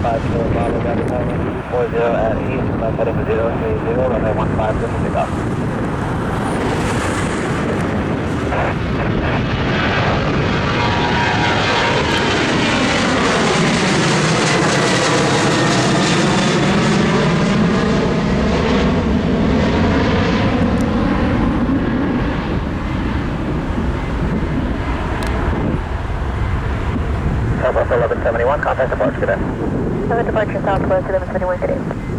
5 kilo Bravo, got it, 40 at east, heading to 030, runway 15, good to pick up. Southwest 1171, contact departure, good day. Departure Southwest 1171, good day.